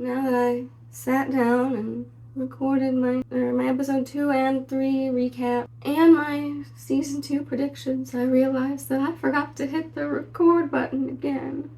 now that I sat down and recorded my episode 2 and 3 recap and my season 2 predictions, I realized that I forgot to hit the record button again.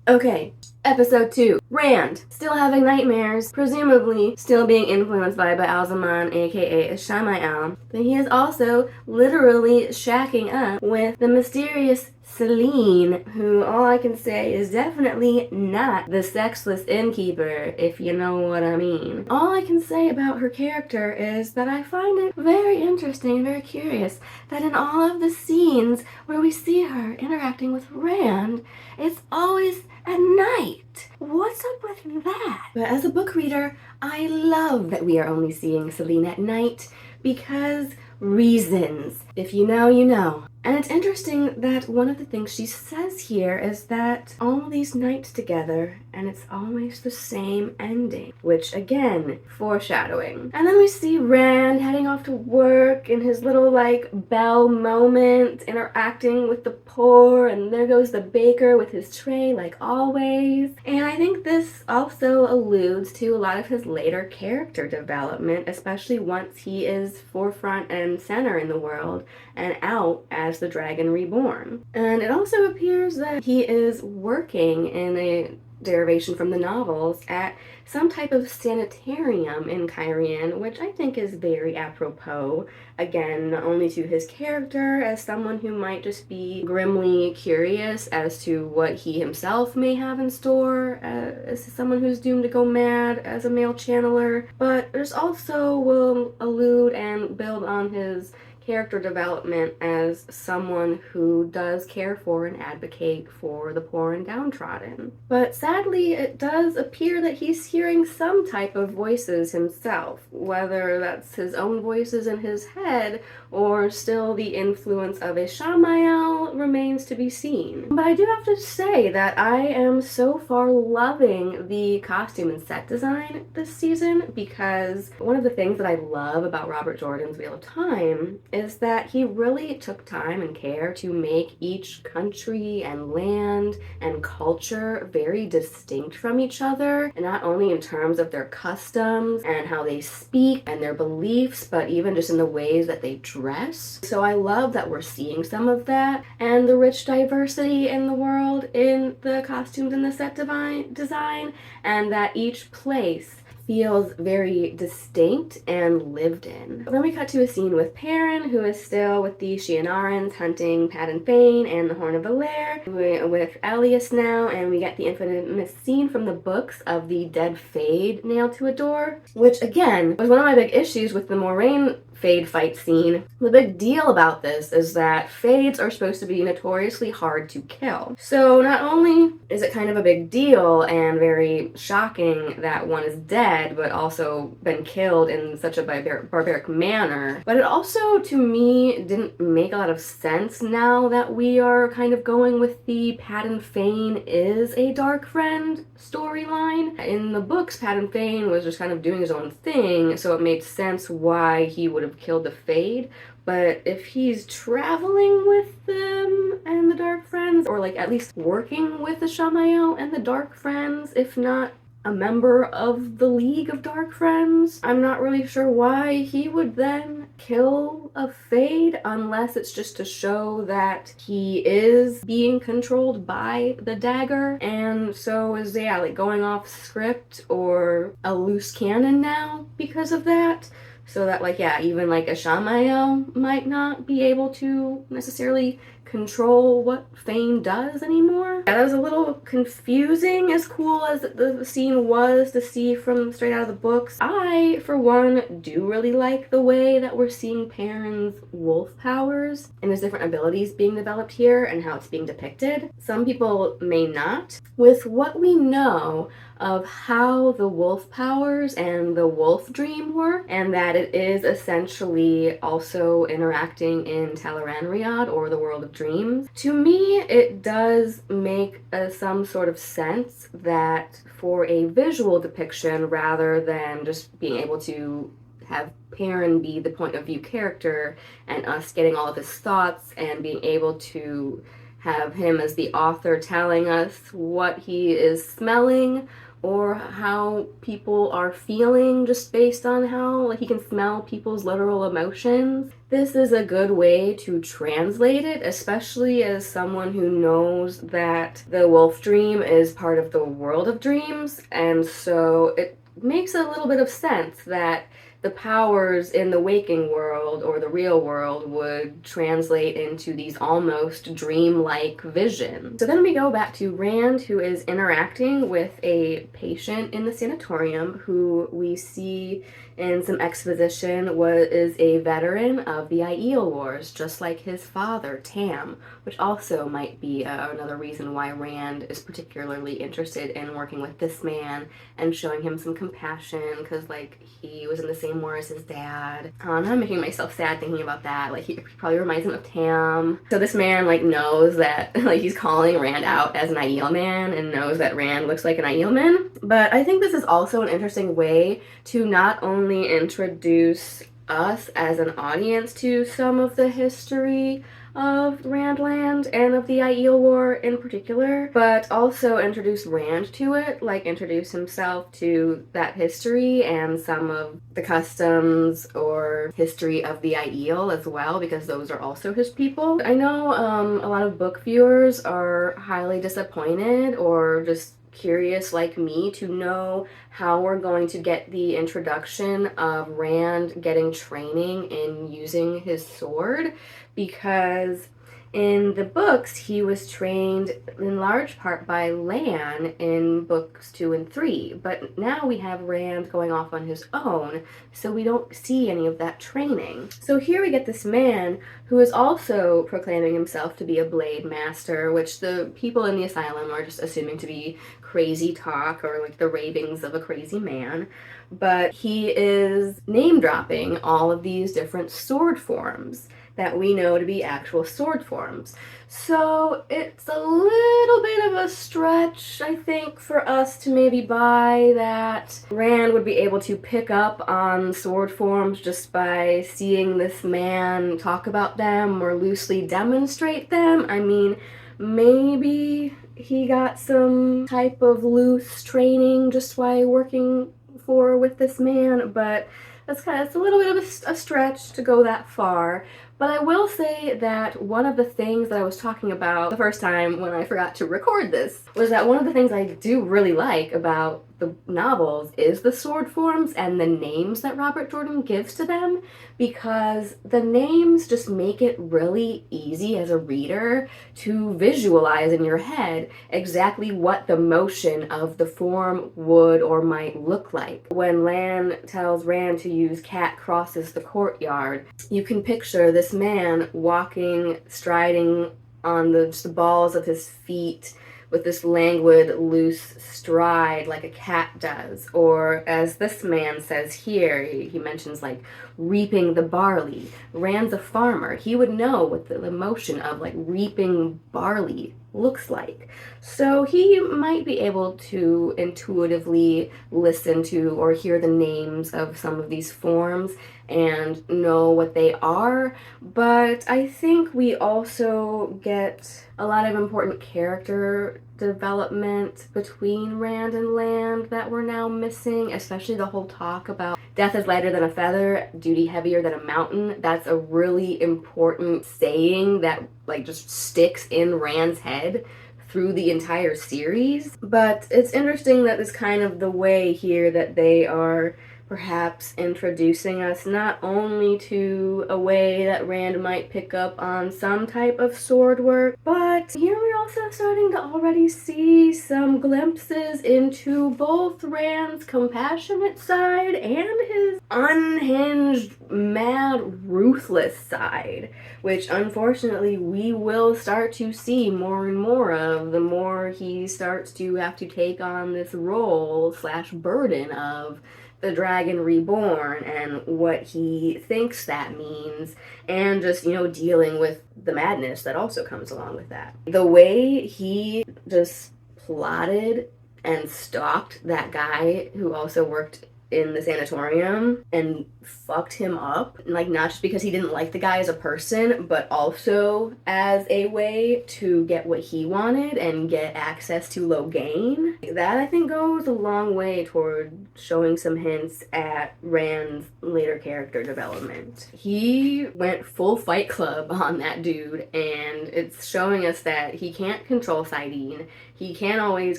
Okay, episode 2. Rand, still having nightmares, presumably still being influenced by Ba'alzamon, aka Ishamael. But he is also literally shacking up with the mysterious Selene, who all I can say is definitely not the sexless innkeeper, if you know what I mean. All I can say about her character is that I find it very interesting and very curious that in all of the scenes where we see her interacting with Rand, it's always at night. What's up with that? But as a book reader, I love that we are only seeing Selene at night because reasons. If you know, you know. And it's interesting that one of the things she says here is that all these nights together and it's always the same ending, which again, foreshadowing. And then we see Rand heading off to work in his little bell moment, interacting with the poor, and there goes the baker with his tray like always. And I think this also alludes to a lot of his later character development, especially once he is forefront and center in the world and out as the Dragon Reborn. And it also appears that he is working in a derivation from the novels at some type of sanitarium in Cairhien, which I think is very apropos, again, not only to his character as someone who might just be grimly curious as to what he himself may have in store as someone who's doomed to go mad as a male channeler, but there's also will allude and build on his character development as someone who does care for and advocate for the poor and downtrodden. But sadly, it does appear that he's hearing some type of voices himself, whether that's his own voices in his head or still the influence of Ishamael remains to be seen. But I do have to say that I am so far loving the costume and set design this season, because one of the things that I love about Robert Jordan's Wheel of Time is that he really took time and care to make each country and land and culture very distinct from each other, and not only in terms of their customs and how they speak and their beliefs, but even just in the ways that they dress. So I love that we're seeing some of that and the rich diversity in the world in the costumes and the set design, and that each place feels very distinct and lived in. Then we cut to a scene with Perrin, who is still with the Shienarans hunting Padan Fain and the Horn of Valere, with Elias now, and we get the infamous scene from the books of the dead Fade nailed to a door, which again was one of my big issues with the Moiraine Fade fight scene. The big deal about this is that Fades are supposed to be notoriously hard to kill. So not only is it kind of a big deal and very shocking that one is dead, but also been killed in such a barbaric manner, but it also, to me, didn't make a lot of sense now that we are kind of going with the Padan Fain is a dark friend storyline. In the books, Padan Fain was just kind of doing his own thing, so it made sense why he would have killed the Fade. But if he's traveling with them and the Dark Friends, or at least working with the Ishamael and the Dark Friends, if not a member of the League of Dark Friends, I'm not really sure why he would then kill a Fade, unless it's just to show that he is being controlled by the dagger, and so is going off script or a loose cannon now because of that. So that even Ishamael might not be able to necessarily control what Fain does anymore. Yeah, that was a little confusing, as cool as the scene was to see from straight out of the books. I, for one, do really like the way that we're seeing Perrin's wolf powers and his different abilities being developed here and how it's being depicted. Some people may not. With what we know of how the wolf powers and the wolf dream work, and that it is essentially also interacting in Tel'aran'rhiod, or the world of dreams, to me it does make some sort of sense that for a visual depiction, rather than just being able to have Perrin be the point of view character and us getting all of his thoughts and being able to have him as the author telling us what he is smelling or how people are feeling just based on how like he can smell people's literal emotions. This is a good way to translate it, especially as someone who knows that the wolf dream is part of the world of dreams, and so it makes a little bit of sense that the powers in the waking world or the real world would translate into these almost dreamlike visions. So then we go back to Rand, who is interacting with a patient in the sanatorium who we see in some exposition is a veteran of the Aiel Wars, just like his father, Tam, which also might be another reason why Rand is particularly interested in working with this man and showing him some compassion, because like he was in the same war as his dad. Now I'm making myself sad thinking about that. Like he probably reminds him of Tam. So this man like knows that like he's calling Rand out as an Aiel man and knows that Rand looks like an Aiel man. But I think this is also an interesting way to not only introduce us as an audience to some of the history of Randland and of the Aiel War in particular, but also introduce Rand to it, like introduce himself to that history and some of the customs or history of the Aiel as well, because those are also his people. I know a lot of book viewers are highly disappointed or just curious like me to know how we're going to get the introduction of Rand getting training in using his sword, because in the books he was trained in large part by Lan in books 2 and 3, but now we have Rand going off on his own, so we don't see any of that training. So here we get this man who is also proclaiming himself to be a blade master, which the people in the asylum are just assuming to be crazy talk or like the ravings of a crazy man, but he is name dropping all of these different sword forms that we know to be actual sword forms. So it's a little bit of a stretch, I think, for us to maybe buy that Rand would be able to pick up on sword forms just by seeing this man talk about them or loosely demonstrate them. I mean, maybe he got some type of loose training just by working with this man, but it's a little bit of a stretch to go that far. But I will say that one of the things that I was talking about the first time when I forgot to record this was that one of the things I do really like about the novels is the sword forms and the names that Robert Jordan gives to them, because the names just make it really easy as a reader to visualize in your head exactly what the motion of the form would or might look like. When Lan tells Rand to use cat crosses the courtyard, you can picture this man walking, striding on the balls of his feet with this languid, loose stride like a cat does. Or as this man says here, he mentions like reaping the barley. Rand's a farmer. He would know what the motion of like reaping barley looks like. So he might be able to intuitively listen to or hear the names of some of these forms and know what they are, but I think we also get a lot of important character development between Rand and Lan that we're now missing, especially the whole talk about death is lighter than a feather, duty heavier than a mountain. That's a really important saying that like just sticks in Rand's head through the entire series. But it's interesting that it's kind of the way here that they are perhaps introducing us not only to a way that Rand might pick up on some type of sword work, but here we're also starting to already see some glimpses into both Rand's compassionate side and his unhinged, mad, ruthless side, which unfortunately we will start to see more and more of the more he starts to have to take on this role / burden of the Dragon Reborn and what he thinks that means, and just, dealing with the madness that also comes along with that. The way he just plotted and stalked that guy who also worked in the sanatorium and fucked him up. Like, not just because he didn't like the guy as a person, but also as a way to get what he wanted and get access to Logain. That, I think, goes a long way toward showing some hints at Rand's later character development. He went full Fight Club on that dude, and it's showing us that he can't control Saidin. He can't always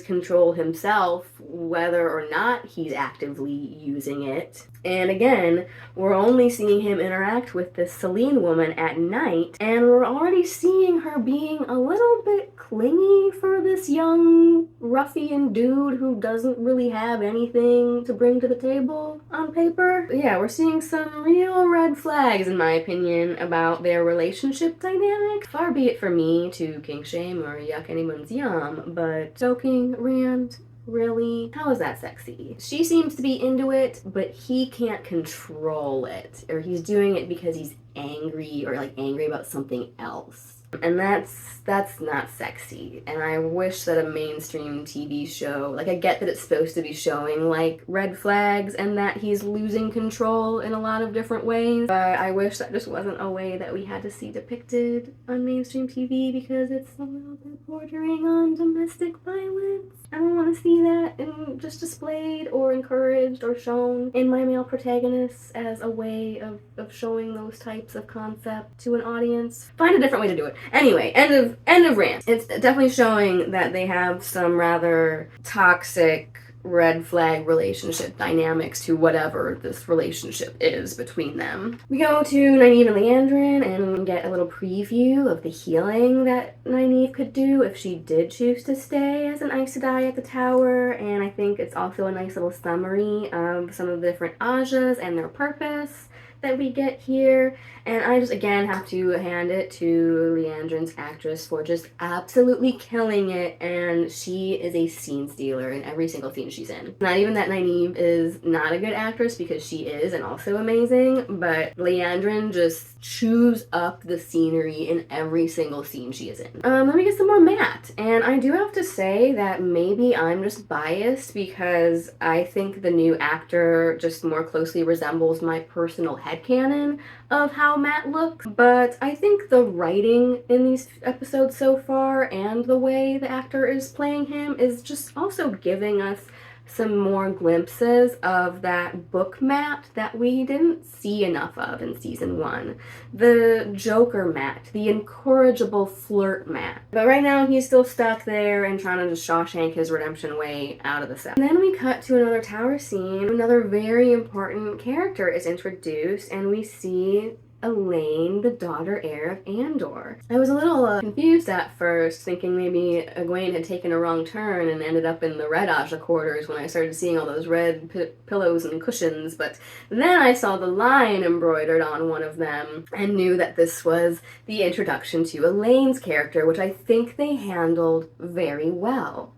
control himself, whether or not he's actively using it. And again, we're only seeing him interact with this Selene woman at night, and we're already seeing her being a little bit clingy for this young ruffian dude who doesn't really have anything to bring to the table on paper. But yeah, we're seeing some real red flags, in my opinion, about their relationship dynamic. Far be it for me to kink shame or yuck anyone's yum, but joking, Rand, really? How is that sexy? She seems to be into it, but he can't control it. Or he's doing it because he's angry, or like angry about something else. And that's not sexy. And I wish that a mainstream TV show, like, I get that it's supposed to be showing like red flags and that he's losing control in a lot of different ways, but I wish that just wasn't a way that we had to see depicted on mainstream TV, because it's a little bit bordering on domestic violence. I don't want to see that just displayed or encouraged or shown in my male protagonists as a way of showing those types of concept to an audience. Find a different way to do it. Anyway, end of rant. It's definitely showing that they have some rather toxic red flag relationship dynamics to whatever this relationship is between them. We go to Nynaeve and Liandrin and get a little preview of the healing that Nynaeve could do if she did choose to stay as an Aes Sedai at the tower, and I think it's also a nice little summary of some of the different Ajas and their purpose that we get here. And I just, again, have to hand it to Liandrin's actress for just absolutely killing it, and she is a scene stealer in every single scene she's in. Not even that Nynaeve is not a good actress, because she is and also amazing, but Liandrin just chews up the scenery in every single scene she is in. Let me get some more Matt, and I do have to say that maybe I'm just biased because I think the new actor just more closely resembles my personal headcanon of how Matt looks, but I think the writing in these episodes so far and the way the actor is playing him is just also giving us some more glimpses of that book Matt that we didn't see enough of in season 1. The Joker Matt, the incorrigible flirt Matt. But right now he's still stuck there and trying to just Shawshank his redemption way out of the cell. And then we cut to another tower scene. Another very important character is introduced, and we see Elaine, the daughter heir of Andor. I was a little confused at first, thinking maybe Egwene had taken a wrong turn and ended up in the Red Aja quarters when I started seeing all those red pillows and cushions, but then I saw the lion embroidered on one of them and knew that this was the introduction to Elaine's character, which I think they handled very well.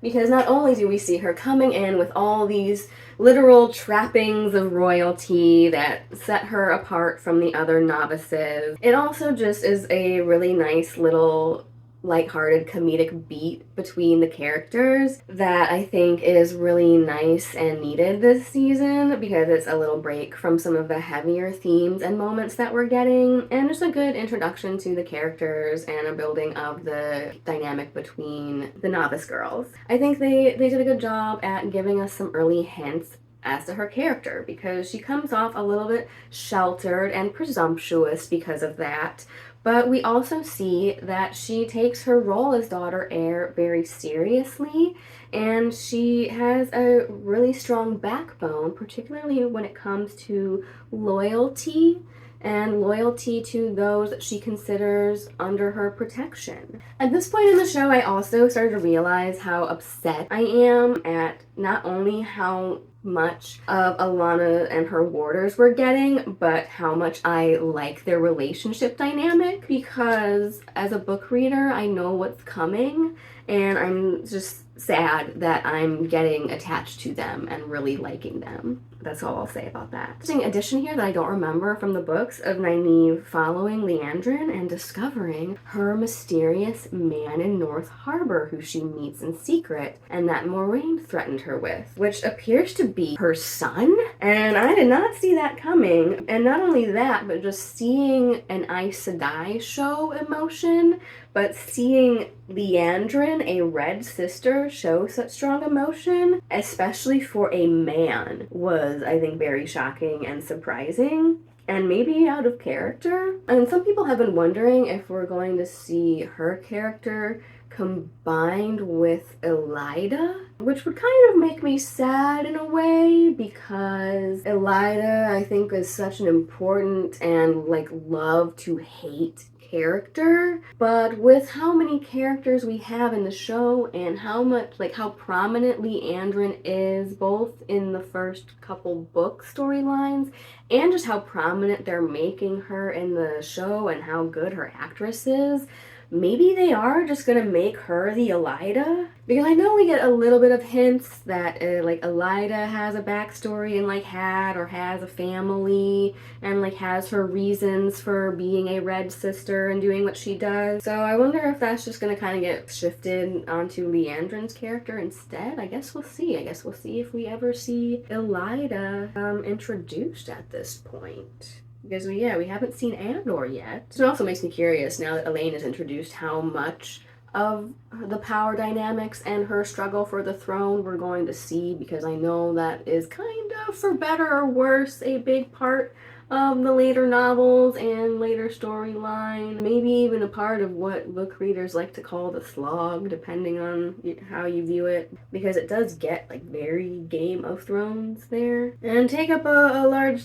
Because not only do we see her coming in with all these literal trappings of royalty that set her apart from the other novices, it also just is a really nice little lighthearted comedic beat between the characters that I think is really nice and needed this season, because it's a little break from some of the heavier themes and moments that we're getting, and just a good introduction to the characters and a building of the dynamic between the novice girls. I think they did a good job at giving us some early hints as to her character, because she comes off a little bit sheltered and presumptuous because of that. But we also see that she takes her role as daughter heir very seriously, and she has a really strong backbone, particularly when it comes to loyalty, and loyalty to those that she considers under her protection. At this point in the show, I also started to realize how upset I am at not only how much of Alana and her warders were getting, but how much I like their relationship dynamic, because as a book reader, I know what's coming, and I'm just sad that I'm getting attached to them and really liking them. That's all I'll say about that. Interesting addition here that I don't remember from the books of Nynaeve following Liandrin and discovering her mysterious man in North Harbor who she meets in secret and that Moiraine threatened her with, which appears to could be her son? And I did not see that coming. And not only that, but just seeing an Aes Sedai show emotion, but seeing Liandrin, a red sister, show such strong emotion, especially for a man, was, I think, very shocking and surprising. And maybe out of character. And some people have been wondering if we're going to see her character combined with Elida, which would kind of make me sad in a way, because Elida, I think, is such an important and like love to hate character. But with how many characters we have in the show and how much, like how prominently Liandrin is both in the first couple book storylines and just how prominent they're making her in the show and how good her actress is, maybe they are just gonna make her the Elida? Because I know we get a little bit of hints that like Elida has a backstory and like had or has a family and like has her reasons for being a red sister and doing what she does. So I wonder if that's just gonna kind of get shifted onto Liandrin's character instead. I guess we'll see. I guess we'll see if we ever see Elida introduced at this point. Because we haven't seen Andor yet. So it also makes me curious, now that Elaine is introduced, how much of the power dynamics and her struggle for the throne we're going to see, because I know that is kind of, for better or worse, a big part of the later novels and later storyline. Maybe even a part of what book readers like to call the slog, depending on how you view it, because it does get like very Game of Thrones there and take up a large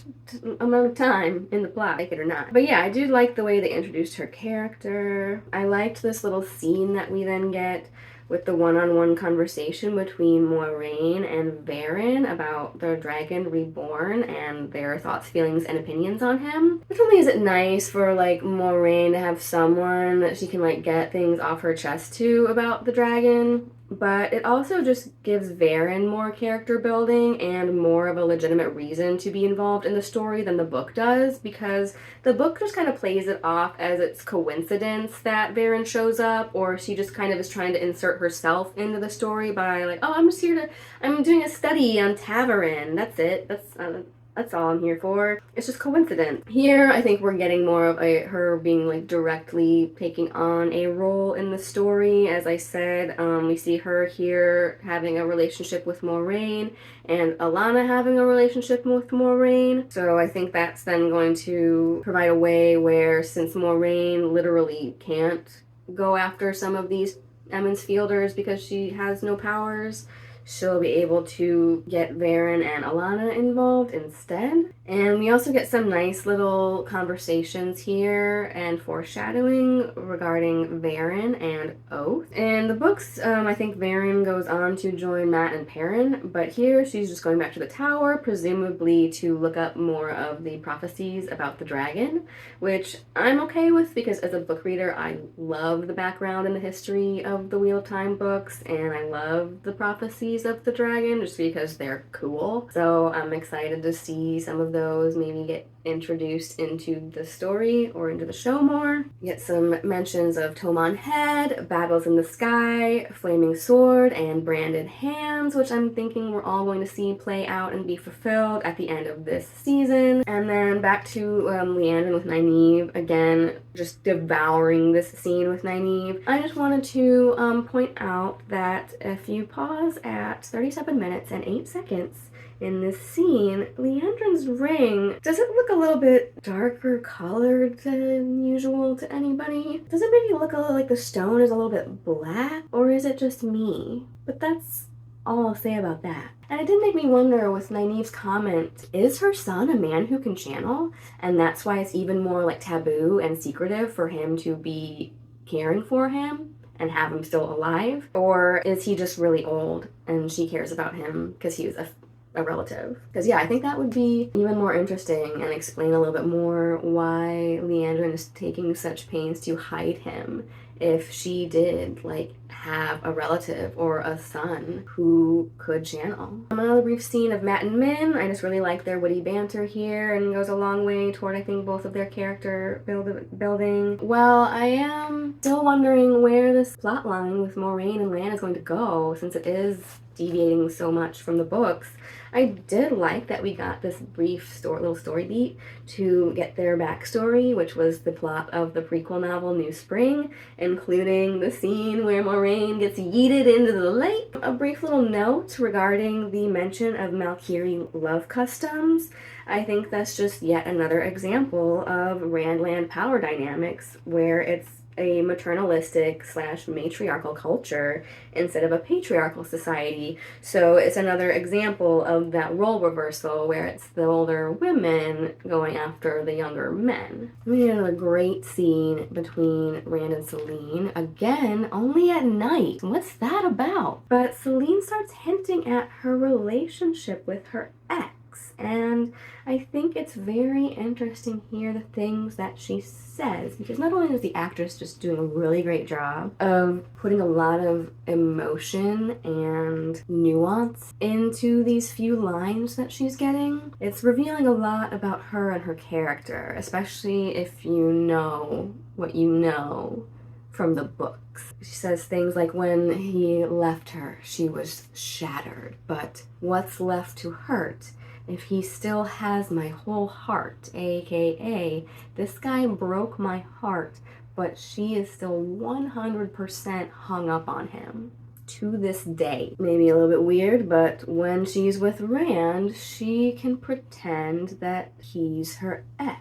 amount of time in the plot, like it or not. But yeah, I do like the way they introduced her character. I liked this little scene that we then get with the one-on-one conversation between Moiraine and Verin about the Dragon Reborn and their thoughts, feelings, and opinions on him. Not only is it nice for like Moiraine to have someone that she can like get things off her chest to about the dragon, but it also just gives Verin more character building and more of a legitimate reason to be involved in the story than the book does, because the book just kind of plays it off as it's coincidence that Verin shows up, or she just kind of is trying to insert herself into the story by like, oh, I'm doing a study on Ta'veren. That's it. That's all I'm here for. It's just coincidence. Here, I think we're getting more of her being like directly taking on a role in the story. As I said, we see her here having a relationship with Moiraine and Alanna having a relationship with Moiraine. So I think that's then going to provide a way where, since Moiraine literally can't go after some of these Emond's Fielders because she has no powers, she'll be able to get Verin and Alanna involved instead. And we also get some nice little conversations here and foreshadowing regarding Verin and Oath. In the books, I think Verin goes on to join Mat and Perrin, but here she's just going back to the tower, presumably to look up more of the prophecies about the dragon, which I'm okay with, because as a book reader, I love the background and the history of the Wheel of Time books, and I love the prophecies of the dragon just because they're cool. So I'm excited to see some of those maybe get introduced into the story or into the show more. Get some mentions of Tomon Head, Battles in the Sky, Flaming Sword, and Branded Hands, which I'm thinking we're all going to see play out and be fulfilled at the end of this season. And then back to Liandrin with Nynaeve, again, just devouring this scene with Nynaeve. I just wanted to point out that if you pause at 37 minutes and 8 seconds in this scene, Liandrin's ring, does it look a little bit darker colored than usual to anybody? Does it maybe look a little like the stone is a little bit black? Or is it just me? But that's all I'll say about that. And it did make me wonder with Nynaeve's comment, is her son a man who can channel? And that's why it's even more like taboo and secretive for him to be caring for him and have him still alive? Or is he just really old and she cares about him because he was a relative? Because yeah, I think that would be even more interesting and explain a little bit more why Liandrin is taking such pains to hide him, if she did like have a relative or a son who could channel. Another brief scene of Matt and Min. I just really like their witty banter here and goes a long way toward, I think, both of their character building. Well, I am still wondering where this plot line with Moiraine and Lan is going to go, since it is deviating so much from the books. I did like that we got this brief little story beat to get their backstory, which was the plot of the prequel novel New Spring, including the scene where Moiraine gets yeeted into the lake. A brief little note regarding the mention of Malkiri love customs. I think that's just yet another example of Randland power dynamics, where it's a maternalistic / matriarchal culture instead of a patriarchal society. So it's another example of that role reversal where it's the older women going after the younger men. We had another great scene between Rand and Selene, again only at night. What's that about? But Selene starts hinting at her relationship with her ex, and I think it's very interesting here the things that she says, because not only is the actress just doing a really great job of putting a lot of emotion and nuance into these few lines that she's getting, it's revealing a lot about her and her character, especially if you know what you know from the books. She says things like, when he left her, she was shattered, but what's left to hurt? If he still has my whole heart, aka this guy broke my heart, but she is still 100% hung up on him to this day. Maybe a little bit weird, but when she's with Rand, she can pretend that he's her ex.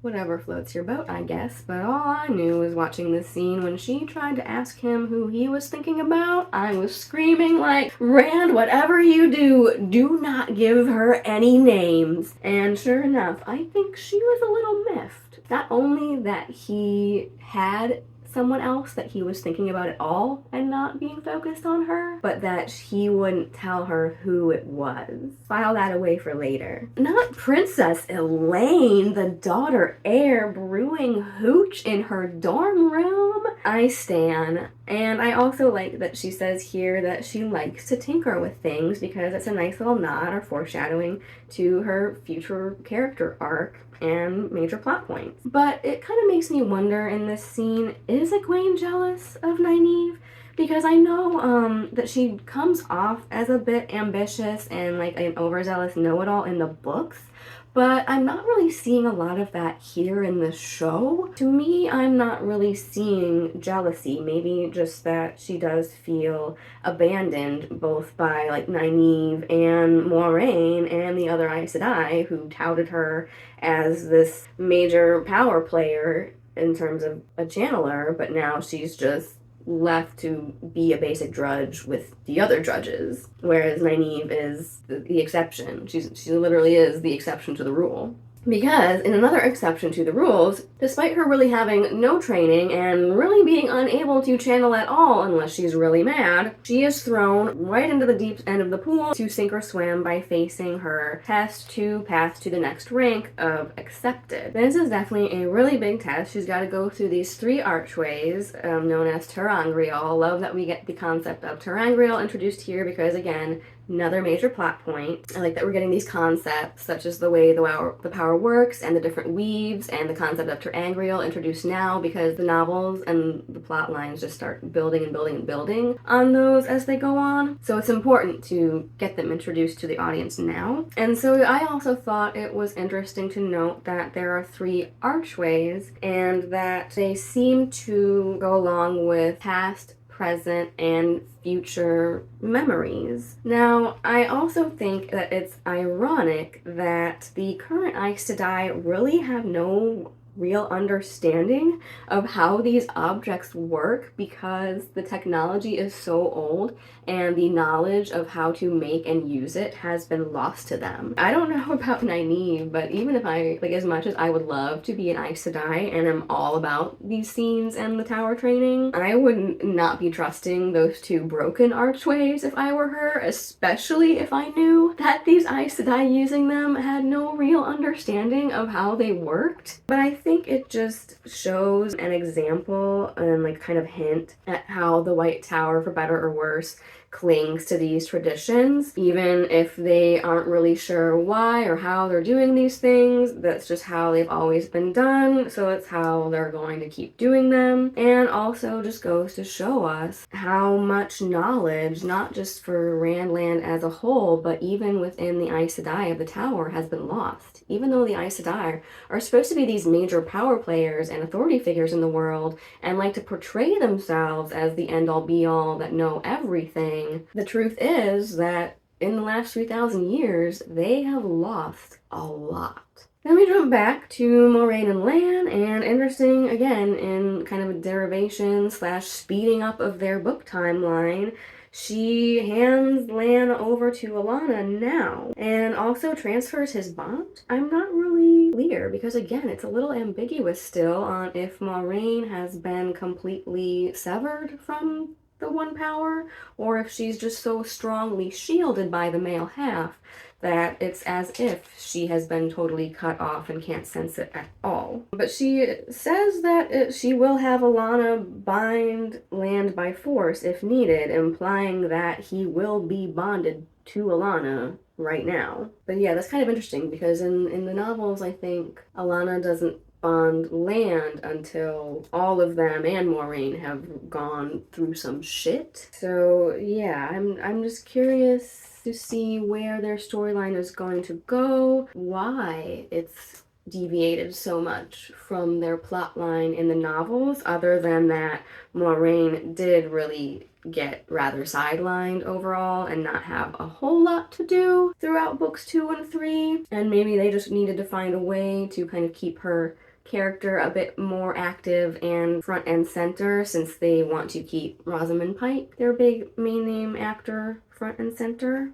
Whatever floats your boat, I guess, but all I knew was watching this scene, when she tried to ask him who he was thinking about, I was screaming like, Rand, whatever you do, do not give her any names. And sure enough, I think she was a little miffed. Not only that he had someone else that he was thinking about at all and not being focused on her, but that he wouldn't tell her who it was. File that away for later. Not Princess Elaine, the daughter heir, brewing hooch in her dorm room. I stan. And I also like that she says here that she likes to tinker with things, because it's a nice little nod or foreshadowing to her future character arc and major plot points. But it kind of makes me wonder in this scene, is Egwene jealous of Nynaeve? Because I know that she comes off as a bit ambitious and like an overzealous know-it-all in the books, but I'm not really seeing a lot of that here in the show. To me, I'm not really seeing jealousy. Maybe just that she does feel abandoned both by like Nynaeve and Moiraine and the other Aes Sedai, who touted her as this major power player in terms of a channeler, but now she's just left to be a basic drudge with the other drudges, whereas Nynaeve is the exception. She literally is the exception to the rule. Because in another exception to the rules, despite her really having no training and really being unable to channel at all unless she's really mad, she is thrown right into the deep end of the pool to sink or swim by facing her test to pass to the next rank of accepted. This is definitely a really big test. She's got to go through these 3 archways known as ter'angreal. Love that we get the concept of ter'angreal introduced here, because again, another major plot point. I like that we're getting these concepts, such as the way the power works and the different weaves, and the concept of ter'angreal introduced now, because the novels and the plot lines just start building and building and building on those as they go on. So it's important to get them introduced to the audience now. And so I also thought it was interesting to note that there are 3 archways, and that they seem to go along with past, present, and future memories. Now, I also think that it's ironic that the current Aes Sedai really have no real understanding of how these objects work, because the technology is so old and the knowledge of how to make and use it has been lost to them. I don't know about Nynaeve, but even if I, like, as much as I would love to be an Aes Sedai and I'm all about these scenes and the tower training, I would not be trusting those 2 broken archways if I were her, especially if I knew that these Aes Sedai using them had no real understanding of how they worked. But I think it just shows an example and like kind of hint at how the White Tower, for better or worse, clings to these traditions, even if they aren't really sure why or how they're doing these things. That's just how they've always been done, so it's how they're going to keep doing them. And also just goes to show us how much knowledge, not just for Randland as a whole, but even within the Aes Sedai of the Tower, has been lost. Even though the Aes Sedai are supposed to be these major power players and authority figures in the world, and like to portray themselves as the end-all be-all that know everything, the truth is that in the last 3,000 years, they have lost a lot. Then we jump back to Moiraine and Lan, and interesting again in kind of a derivation / speeding up of their book timeline, she hands Lan over to Alanna now and also transfers his bond. I'm not really clear because again, it's a little ambiguous still on if Moiraine has been completely severed from the One Power, or if she's just so strongly shielded by the male half that it's as if she has been totally cut off and can't sense it at all. But she says that she will have Alanna bind Lan by force if needed, implying that he will be bonded to Alanna right now. But yeah, that's kind of interesting because in the novels, I think Alanna doesn't bond Lan until all of them and Moiraine have gone through some shit. So yeah, I'm just curious to see where their storyline is going to go, why it's deviated so much from their plotline in the novels, other than that Moiraine did really get rather sidelined overall and not have a whole lot to do throughout books 2 and 3, and maybe they just needed to find a way to kind of keep her character a bit more active and front and center, since they want to keep Rosamund Pike, their big main name actor, front and center.